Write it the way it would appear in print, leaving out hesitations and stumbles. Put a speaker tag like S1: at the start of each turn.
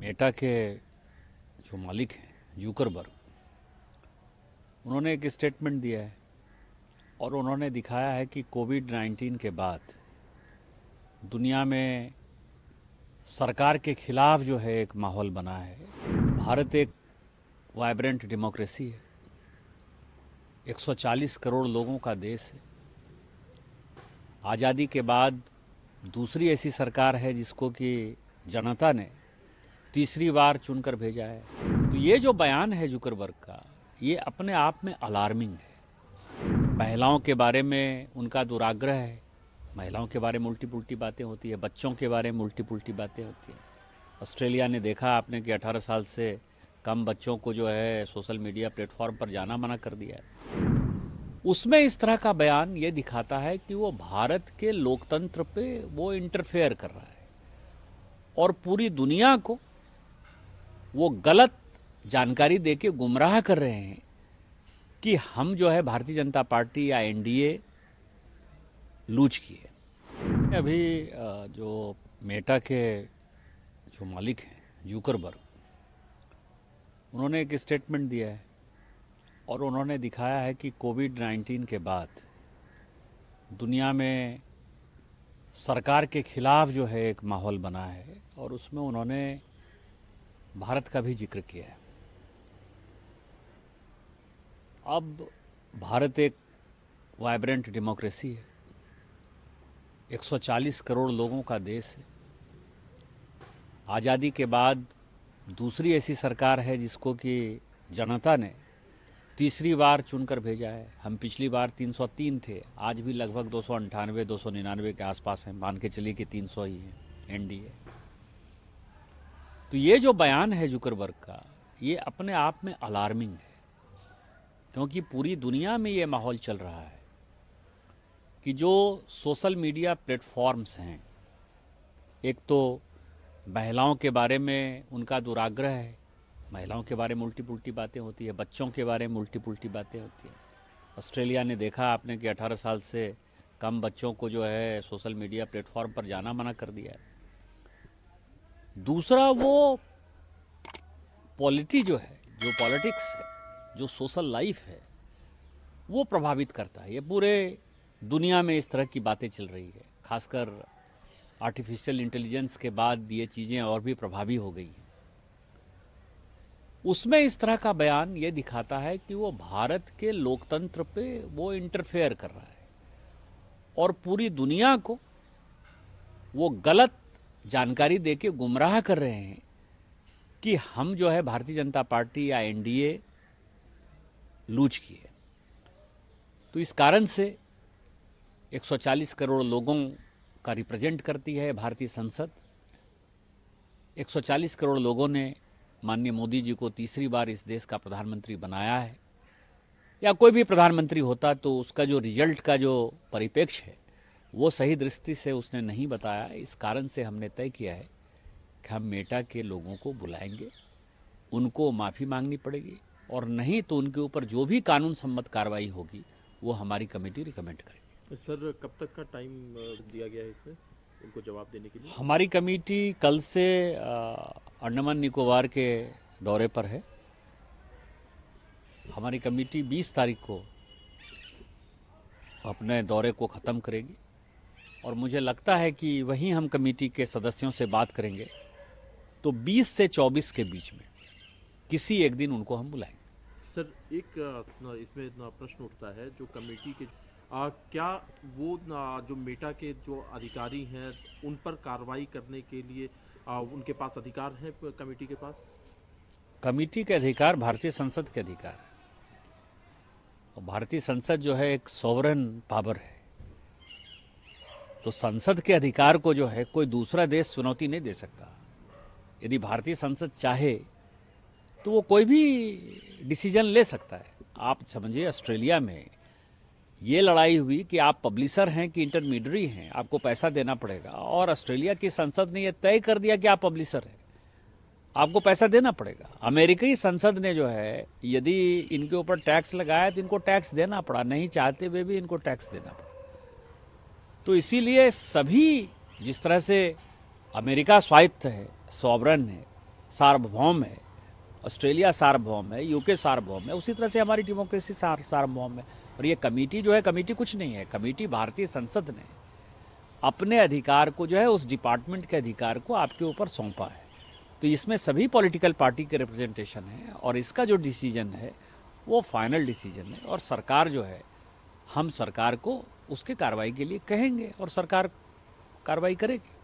S1: Meta के जो मालिक हैं जुकरबर्ग, उन्होंने एक स्टेटमेंट दिया है और उन्होंने दिखाया है कि कोविड-19 के बाद दुनिया में सरकार के खिलाफ जो है एक माहौल बना है। भारत एक वाइब्रेंट डेमोक्रेसी है, 140 करोड़ लोगों का देश है। आज़ादी के बाद दूसरी ऐसी सरकार है जिसको कि जनता ने तीसरी बार चुनकर भेजा है। तो ये जो बयान है जुकरबर्ग का, ये अपने आप में अलार्मिंग है। महिलाओं के बारे में उनका दुराग्रह है, महिलाओं के बारे में उल्टी पुल्टी बातें होती है, बच्चों के बारे में उल्टी पुल्टी बातें होती हैं। ऑस्ट्रेलिया ने देखा आपने कि 18 साल से कम बच्चों को जो है सोशल मीडिया प्लेटफॉर्म पर जाना मना कर दिया है। उसमें इस तरह का बयान ये दिखाता है कि वो भारत के लोकतंत्र पे वो इंटरफेयर कर रहा है और पूरी दुनिया को वो गलत जानकारी देके गुमराह कर रहे हैं कि हम जो है भारतीय जनता पार्टी या एनडीए लूज किए। अभी जो मेटा के जो मालिक हैं जुकरबर्ग, उन्होंने एक स्टेटमेंट दिया है और उन्होंने दिखाया है कि कोविड-19 के बाद दुनिया में सरकार के खिलाफ जो है एक माहौल बना है और उसमें उन्होंने भारत का भी जिक्र किया है। अब भारत एक वाइब्रेंट डेमोक्रेसी है, 140 करोड़ लोगों का देश है। आज़ादी के बाद दूसरी ऐसी सरकार है जिसको कि जनता ने तीसरी बार चुनकर भेजा है। हम पिछली बार 303 थे, आज भी लगभग 298 299 के आसपास हैं, मान के चलिए कि 300 ही हैं एनडीए। तो ये जो बयान है जुकरबर्ग का, ये अपने आप में अलार्मिंग है, क्योंकि पूरी दुनिया में ये माहौल चल रहा है कि जो सोशल मीडिया प्लेटफॉर्म्स हैं, एक तो महिलाओं के बारे में उनका दुराग्रह है, महिलाओं के बारे में उल्टी पुल्टी बातें होती है, बच्चों के बारे में उल्टी पुल्टी बातें होती हैं। ऑस्ट्रेलिया ने देखा आपने कि 18 साल से कम बच्चों को जो है सोशल मीडिया प्लेटफॉर्म पर जाना मना कर दिया है। दूसरा वो पॉलिटी जो है, जो पॉलिटिक्स है, जो सोशल लाइफ है, वो प्रभावित करता है। ये पूरे दुनिया में इस तरह की बातें चल रही है, खासकर आर्टिफिशियल इंटेलिजेंस के बाद ये चीज़ें और भी प्रभावी हो गई हैं। उसमें इस तरह का बयान ये दिखाता है कि वो भारत के लोकतंत्र पे वो इंटरफेयर कर रहा है और पूरी दुनिया को वो गलत जानकारी देके गुमराह कर रहे हैं कि हम जो है भारतीय जनता पार्टी या एनडीए लूज किए। तो इस कारण से 140 करोड़ लोगों का रिप्रेजेंट करती है भारतीय संसद। 140 करोड़ लोगों ने माननीय मोदी जी को तीसरी बार इस देश का प्रधानमंत्री बनाया है, या कोई भी प्रधानमंत्री होता तो उसका जो रिजल्ट का जो परिप्रेक्ष्य है वो सही दृष्टि से उसने नहीं बताया। इस कारण से हमने तय किया है कि हम मेटा के लोगों को बुलाएंगे, उनको माफ़ी मांगनी पड़ेगी, और नहीं तो उनके ऊपर जो भी कानून सम्मत कार्रवाई होगी वो हमारी कमेटी रिकमेंड करेगी।
S2: सर, कब तक का टाइम दिया गया है इसमें उनको जवाब देने के लिए?
S1: हमारी कमेटी कल से अंडमान निकोबार के दौरे पर है। हमारी कमेटी 20 तारीख को अपने दौरे को ख़त्म करेगी और मुझे लगता है कि वहीं हम कमेटी के सदस्यों से बात करेंगे, तो 20 से 24 के बीच में किसी एक दिन उनको हम बुलाएंगे।
S2: सर, एक इसमें प्रश्न उठता है, जो कमेटी के क्या वो जो मेटा के जो अधिकारी हैं उन पर कार्रवाई करने के लिए उनके पास अधिकार है? कमेटी के पास
S1: कमेटी के अधिकार भारतीय संसद के अधिकार है, और भारतीय संसद जो है एक सॉवरेन पावर है। तो संसद के अधिकार को जो है कोई दूसरा देश चुनौती नहीं दे सकता। यदि भारतीय संसद चाहे तो वो कोई भी डिसीजन ले सकता है। आप समझिए, ऑस्ट्रेलिया में ये लड़ाई हुई कि आप पब्लिशर हैं कि इंटरमीडियरी हैं, आपको पैसा देना पड़ेगा, और ऑस्ट्रेलिया की संसद ने यह तय कर दिया कि आप पब्लिशर हैं, आपको पैसा देना पड़ेगा। अमेरिकी संसद ने जो है यदि इनके ऊपर टैक्स लगाया तो इनको टैक्स देना पड़ा, नहीं चाहते हुए भी इनको टैक्स देना पड़ा। तो इसीलिए सभी, जिस तरह से अमेरिका स्वायत्त है, सॉवरन है, सार्वभौम है, ऑस्ट्रेलिया सार्वभौम है, यूके सार्वभौम है, उसी तरह से हमारी डेमोक्रेसी सार्वभौम है। और ये कमेटी जो है, कमेटी कुछ नहीं है, कमेटी भारतीय संसद ने अपने अधिकार को जो है उस डिपार्टमेंट के अधिकार को आपके ऊपर सौंपा है। तो इसमें सभी पॉलिटिकल पार्टी के रिप्रेजेंटेशन है और इसका जो डिसीजन है वो फाइनल डिसीजन है। और सरकार जो है, हम सरकार को उसके कार्रवाई के लिए कहेंगे और सरकार कार्रवाई करेगी।